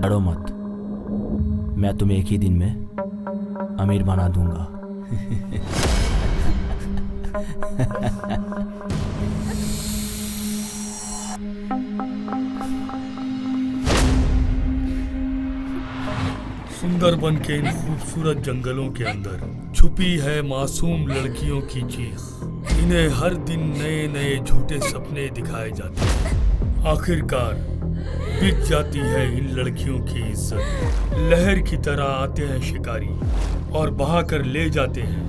डरो मत, मैं तुम्हें एक ही दिन में अमीर बना दूंगा। सुंदरबन के इन खूबसूरत जंगलों के अंदर छुपी है मासूम लड़कियों की चीख। इन्हें हर दिन नए नए झूठे सपने दिखाए जाते हैं। आखिरकार बिक जाती है इन लड़कियों की इज्जत। लहर की तरह आते हैं शिकारी और बहा कर ले जाते हैं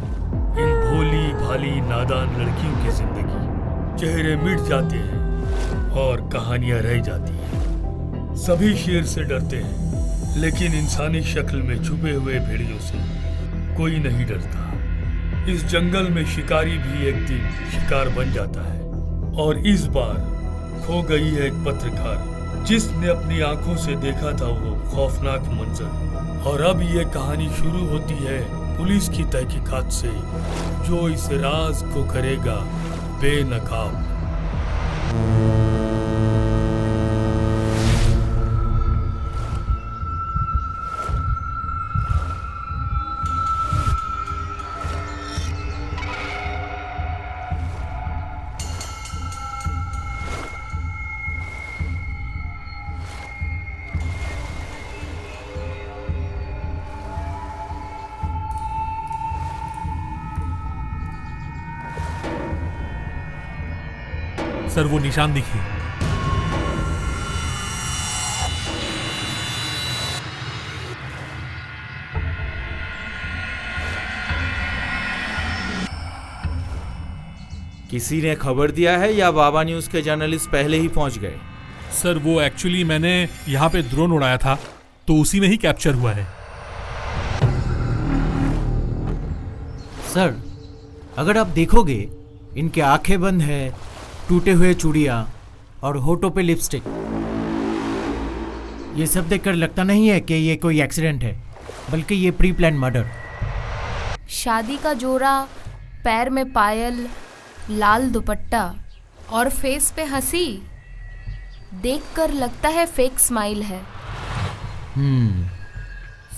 इन भोली भाली नादान लड़कियों की जिंदगी। चेहरे मिट जाते हैं और कहानियां रह जाती हैं। सभी शेर से डरते हैं, लेकिन इंसानी शक्ल में छुपे हुए भेड़ियों से कोई नहीं डरता। इस जंगल में शिकारी भी एक दिन शिकार बन जाता है। और इस बार खो गई है एक पत्रकार जिसने अपनी आंखों से देखा था वो खौफनाक मंजर। और अब ये कहानी शुरू होती है पुलिस की तहकीकात से, जो इस राज को करेगा बेनकाब। सर वो निशान दिखिए। किसी ने खबर दिया है या बाबा न्यूज के जर्नलिस्ट पहले ही पहुंच गए? सर वो एक्चुअली मैंने यहाँ पे ड्रोन उड़ाया था तो उसी में ही कैप्चर हुआ है। सर, अगर आप देखोगे इनके आंखें बंद है, टूटे हुए चूड़ियां और होठों पे लिपस्टिक। ये सब देखकर लगता नहीं है कि ये कोई एक्सीडेंट है, बल्कि ये प्री प्लान मर्डर। शादी का जोड़ा, पैर में पायल, लाल दुपट्टा और फेस पे हंसी देखकर लगता है फेक स्माइल है।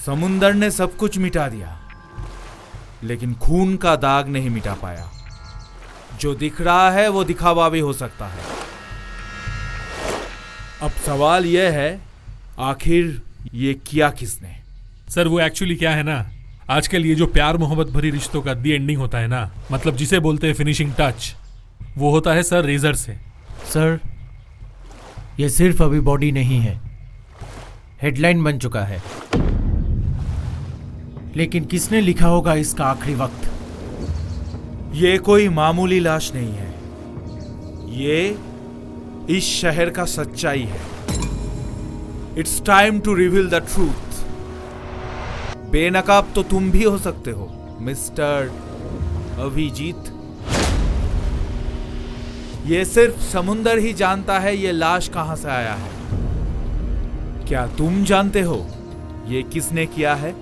समुंदर ने सब कुछ मिटा दिया, लेकिन खून का दाग नहीं मिटा पाया। जो दिख रहा है वो दिखावा भी हो सकता है। अब सवाल यह है, आखिर ये किया किसने? सर वो एक्चुअली क्या है ना, आजकल ये जो प्यार मोहब्बत भरी रिश्तों का दी एंडिंग होता है ना, मतलब जिसे बोलते हैं फिनिशिंग टच, वो होता है सर रेजर से। सर, ये सिर्फ अभी बॉडी नहीं है, हेडलाइन बन चुका है। लेकिन किसने लिखा होगा इसका आखिरी वक्त? ये कोई मामूली लाश नहीं है, ये इस शहर का सच्चाई है। It's time to reveal the truth. बेनकाब तो तुम भी हो सकते हो मिस्टर अभिजीत। ये सिर्फ समुंदर ही जानता है ये लाश कहां से आया है। क्या तुम जानते हो ये किसने किया है?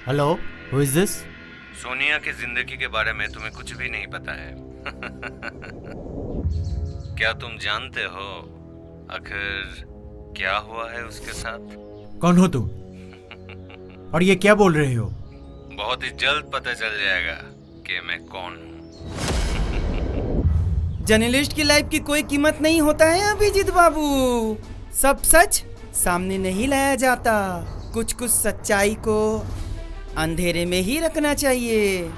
Hello, who is this? Sonia की जिंदगी के बारे में तुम्हें कुछ भी नहीं पता है। क्या तुम जानते हो आखिर क्या हुआ है उसके साथ? कौन हो तुम? और ये क्या बोल रहे हो? बहुत ही जल्द पता चल जाएगा कि मैं कौन हूँ। जर्नलिस्ट की लाइफ की कोई कीमत नहीं होता है अभिजीत बाबू। सब सच सामने नहीं लाया जाता। कुछ कुछ सच्चाई को अंधेरे में ही रखना चाहिए।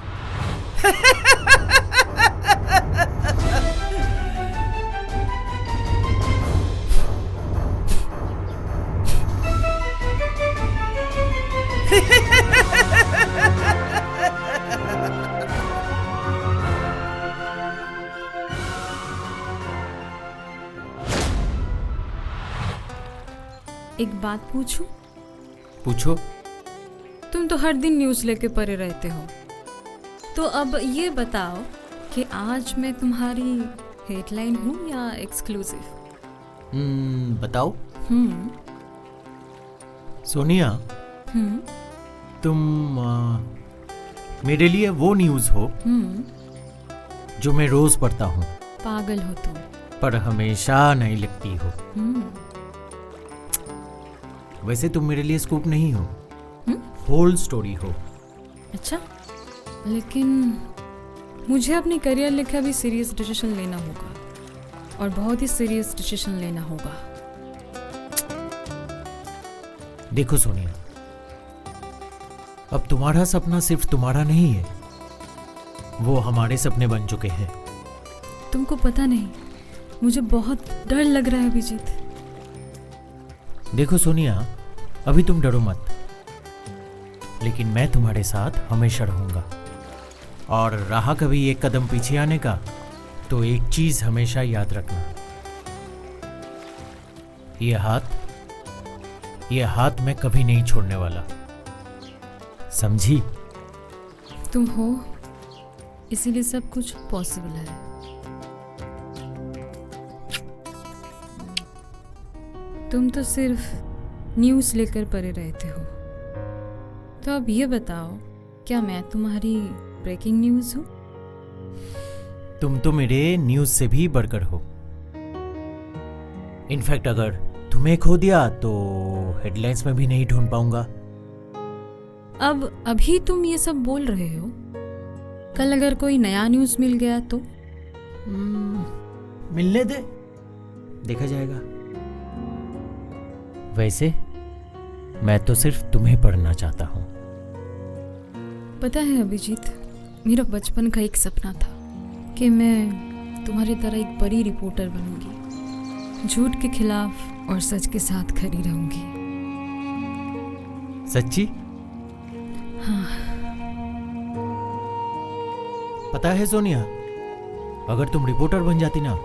एक बात पूछूं? पूछो। तुम तो हर दिन न्यूज़ लेके पड़े रहते हो, तो अब ये बताओ कि आज मैं तुम्हारी हेडलाइन हूँ या एक्सक्लूसिव? बताओ। हम्म सोनिया, हम्म तुम मेरे लिए वो न्यूज़ हो हम्म जो मैं रोज पढ़ता हूँ, पागल हो तुम। पर हमेशा नहीं लिखती हो। हम्म वैसे तुम मेरे लिए स्कूप नहीं हो, हम्म? होल स्टोरी हो। अच्छा, लेकिन मुझे अपनी करियर लेकर अभी सीरियस डिसीजन लेना होगा, और बहुत ही सीरियस डिसीजन लेना होगा। देखो सोनिया, अब तुम्हारा सपना सिर्फ तुम्हारा नहीं है, वो हमारे सपने बन चुके हैं। तुमको पता नहीं, मुझे बहुत डर लग रहा है अभिजीत। देखो सोनिया, अभी तुम डरो मत, लेकिन मैं तुम्हारे साथ हमेशा रहूंगा। और रहा कभी एक कदम पीछे आने का, तो एक चीज हमेशा याद रखना, ये हाथ मैं कभी नहीं छोड़ने वाला, समझी? तुम हो, इसीलिए सब कुछ पॉसिबल है। तुम तो सिर्फ न्यूज़ लेकर पड़े रहते हो, तो अब ये बताओ, क्या मैं तुम्हारी ब्रेकिंग न्यूज़ हूँ? तुम तो मेरे न्यूज से भी बढ़कर हो। इनफैक्ट अगर तुम्हें खो दिया तो हेडलाइंस में भी नहीं ढूंढ पाऊंगा। अब अभी तुम ये सब बोल रहे हो, कल अगर कोई नया न्यूज़ मिल गया तो? मिलने दे, देखा जाएगा। वैसे मैं तो सिर्फ तुम्हें पढ़ना चाहता हूँ। पता है अभिजीत, मेरा बचपन का एक सपना था कि मैं तुम्हारी तरह एक बड़ी रिपोर्टर बनूंगी, झूठ के खिलाफ और सच के साथ खड़ी रहूंगी। सच्ची? हाँ। पता है सोनिया, अगर तुम रिपोर्टर बन जाती ना,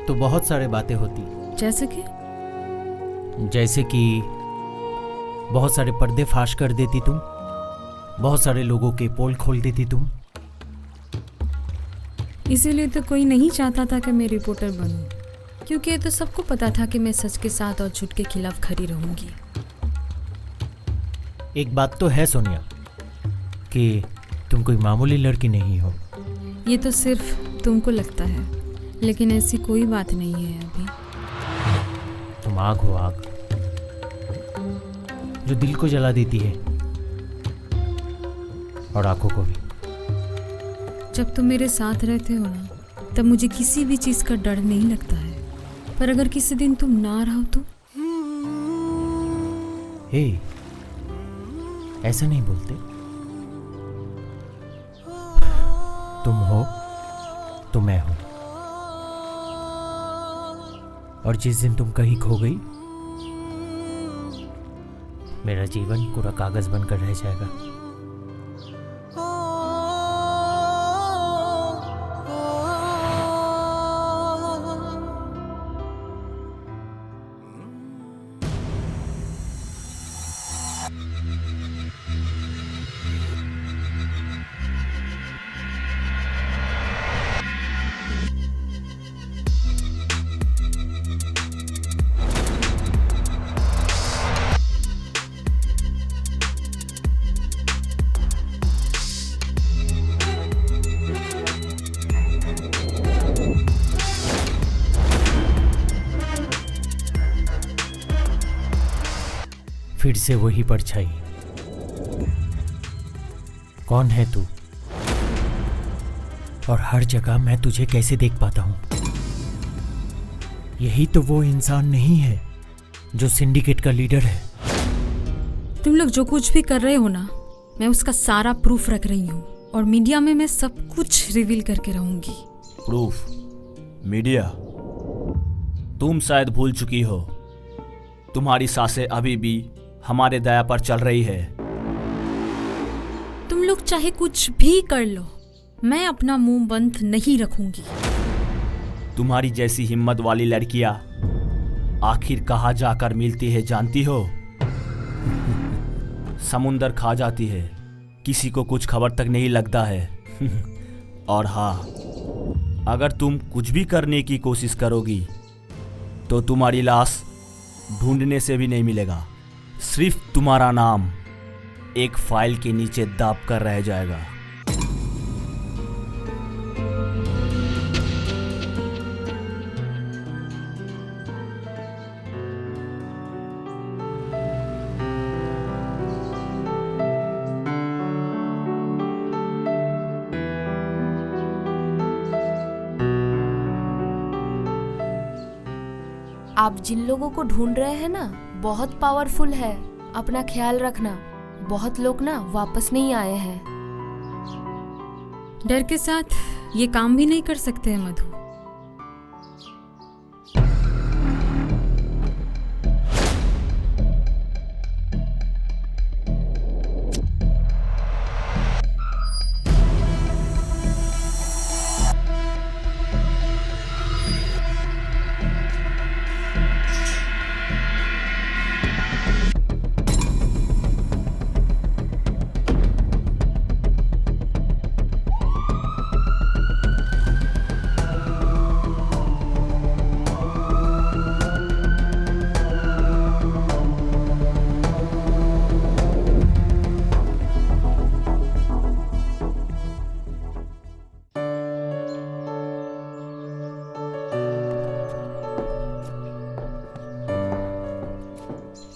तो बहुत सारे बातें होती। जैसे कि बहुत सारे पर्दे फाश कर देती तुम, बहुत सारे लोगों के पोल खोल देती तुम। इसीलिए तो कोई नहीं चाहता था कि मैं रिपोर्टर बनूं, क्योंकि ये तो सबको पता था कि मैं सच के साथ और झूठ के खिलाफ खड़ी रहूंगी। एक बात तो है सोनिया, कि तुम कोई मामूली लड़की नहीं हो। ये तो सिर्फ तुमको लगता है, लेकिन ऐसी कोई बात नहीं है अभी। तुम आग हो, आग जो दिल को जला देती है और आंखों को भी। जब तुम मेरे साथ रहते हो ना, तब मुझे किसी भी चीज का डर नहीं लगता है, पर अगर किसी दिन तुम ना रहो तो? हे, ऐसा नहीं बोलते। तुम हो तो मैं हूं, और जिस दिन तुम कहीं खो गई, मेरा जीवन पूरा कागज बनकर रह जाएगा। फिर से वही परछाई। कौन है तू? और हर जगह मैं तुझे कैसे देख पाता हूं? यही तो वो इंसान नहीं है जो सिंडिकेट का लीडर है। तुम लोग जो कुछ भी कर रहे हो ना, मैं उसका सारा प्रूफ रख रही हूँ, और मीडिया में मैं सब कुछ रिवील करके रहूंगी। प्रूफ? मीडिया? तुम शायद भूल चुकी हो, तुम्हारी सांसें अभी भी हमारे दया पर चल रही है। तुम लोग चाहे कुछ भी कर लो, मैं अपना मुंह बंद नहीं रखूंगी। तुम्हारी जैसी हिम्मत वाली लड़कियां आखिर कहाँ जाकर मिलती है जानती हो? समुंदर खा जाती है, किसी को कुछ खबर तक नहीं लगता है। और हाँ, अगर तुम कुछ भी करने की कोशिश करोगी तो तुम्हारी लाश ढूंढने से भी नहीं मिलेगा। सिर्फ तुम्हारा नाम एक फाइल के नीचे दाब कर रह जाएगा। आप जिन लोगों को ढूंढ रहे हैं ना, बहुत पावरफुल है। अपना ख्याल रखना। बहुत लोग ना वापस नहीं आए हैं। डर के साथ ये काम भी नहीं कर सकते हैं मधु।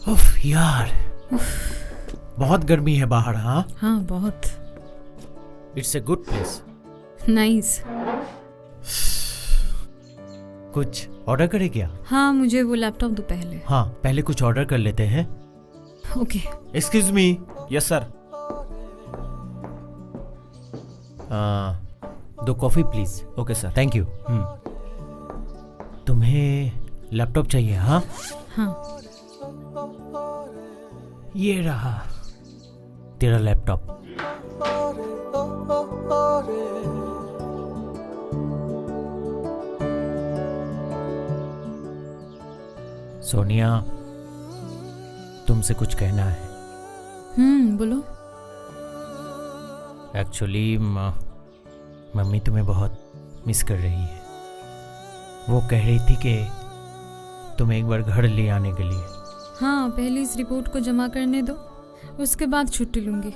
उफ यार, बहुत गर्मी है बाहर। हाँ हाँ बहुत। It's a good place. Nice. कुछ ऑर्डर करे क्या? हाँ मुझे वो लैपटॉप दो पहले। हाँ पहले कुछ ऑर्डर कर लेते हैं। Okay. Excuse me. Yes sir. 2 coffee please. Okay sir. Thank you. तुम्हें लैपटॉप चाहिए? हाँ हाँ ये रहा तेरा लैपटॉप। सोनिया, तुमसे कुछ कहना है। बोलो। एक्चुअली मम्मी तुम्हें बहुत मिस कर रही है। वो कह रही थी कि तुम्हें एक बार घर ले आने के लिए। हाँ पहले इस रिपोर्ट को जमा करने दो, उसके बाद छुट्टी लूंगी।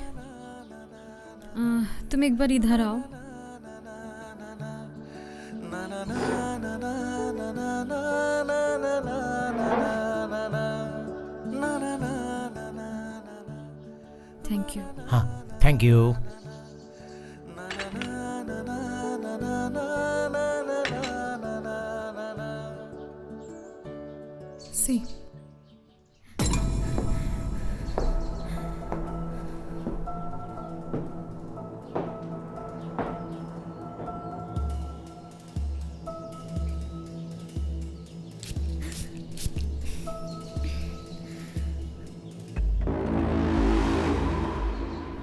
तुम एक बार इधर आओ। Thank you. हाँ थैंक यू। सी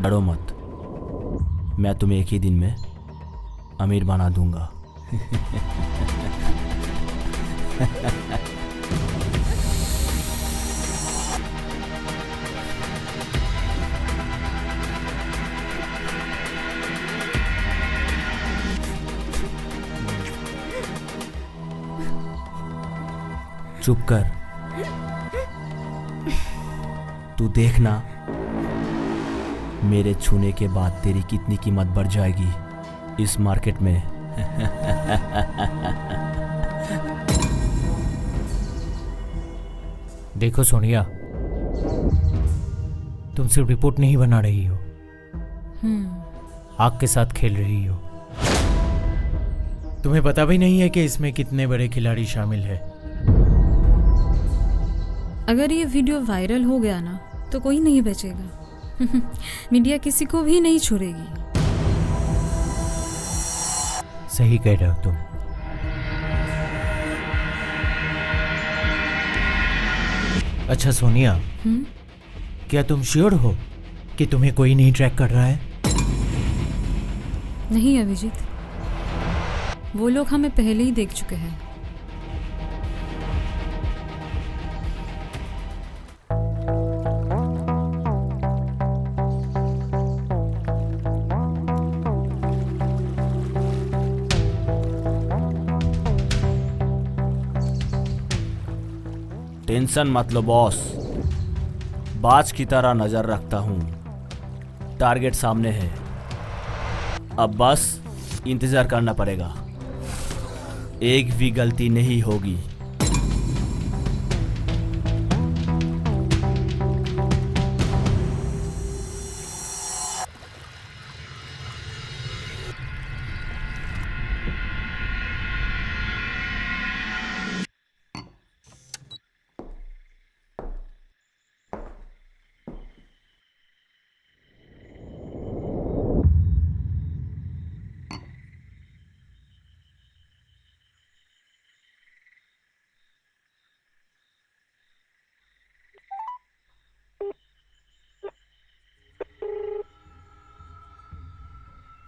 डरो मत, मैं तुम्हें एक ही दिन में अमीर बना दूंगा। चुप कर, तू देखना मेरे छूने के बाद तेरी कितनी कीमत बढ़ जाएगी इस मार्केट में। देखो सोनिया, तुम सिर्फ रिपोर्ट नहीं बना रही हो, आग के साथ खेल रही हो। तुम्हें पता भी नहीं है कि इसमें कितने बड़े खिलाड़ी शामिल है। अगर ये वीडियो वायरल हो गया ना तो कोई नहीं बचेगा। मीडिया किसी को भी नहीं छोड़ेगी। सही कह रहे हो तुम। अच्छा सोनिया, क्या तुम श्योर हो कि तुम्हें कोई नहीं ट्रैक कर रहा है? नहीं अभिजीत, वो लोग हमें पहले ही देख चुके हैं। टेंशन मत लो बॉस, बाज की तरह नजर रखता हूँ। टारगेट सामने है, अब बस इंतजार करना पड़ेगा। एक भी गलती नहीं होगी।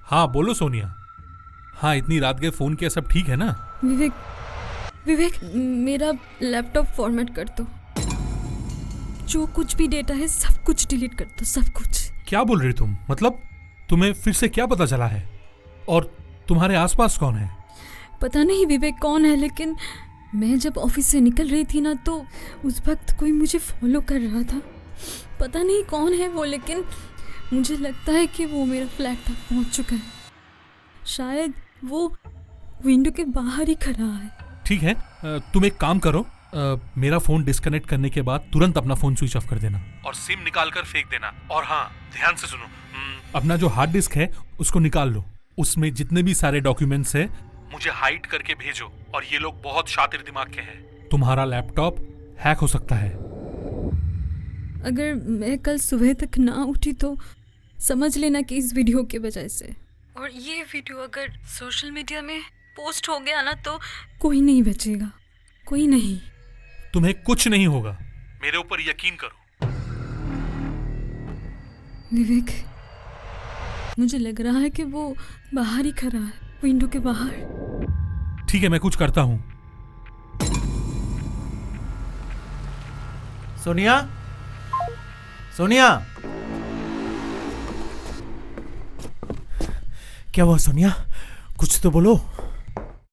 हाँ बोलो सोनिया। हाँ इतनी रात के फोन किया, सब ठीक है ना? विवेक, विवेक मेरा लैपटॉप फॉर्मेट कर दो। जो कुछ भी डेटा है सब कुछ डिलीट कर दो, सब कुछ। क्या बोल रही तुम? मतलब तुम्हें फिर से क्या पता चला है? और तुम्हारे आसपास कौन है? पता नहीं विवेक कौन है, लेकिन मैं जब ऑफिस से निकल रही थी ना तो उस वक्त कोई मुझे फॉलो कर रहा था। पता नहीं कौन है वो, लेकिन मुझे लगता है कि वो मेरा फ्लैट तक पहुंच चुका है। शायद वो विंडो के बाहर ही खड़ा है। ठीक है, तुम एक काम करो, मेरा फोन डिस्कनेक्ट करने के बाद तुरंत अपना फोन स्विच ऑफ कर देना और सिम निकाल कर फेंक देना। और हाँ ध्यान से सुनो, अपना जो हार्ड डिस्क है उसको निकाल लो। उसमें जितने भी सारे डॉक्यूमेंट्स है मुझे हाइड करके भेजो। और ये लोग बहुत शातिर दिमाग के हैं, तुम्हारा लैपटॉप हैक हो सकता है। अगर मैं कल सुबह तक ना उठी तो समझ लेना कि इस वीडियो की वजह से। और ये वीडियो अगर सोशल मीडिया में पोस्ट हो गया ना तो कोई नहीं बचेगा, कोई नहीं। तुम्हें कुछ नहीं होगा, मेरे ऊपर यकीन करो। विवेक, मुझे लग रहा है कि वो बाहर ही खड़ा है, विंडो के बाहर। ठीक है, मैं कुछ करता हूँ। सोनिया, सोनिया, क्या हुआ सोनिया? कुछ तो बोलो।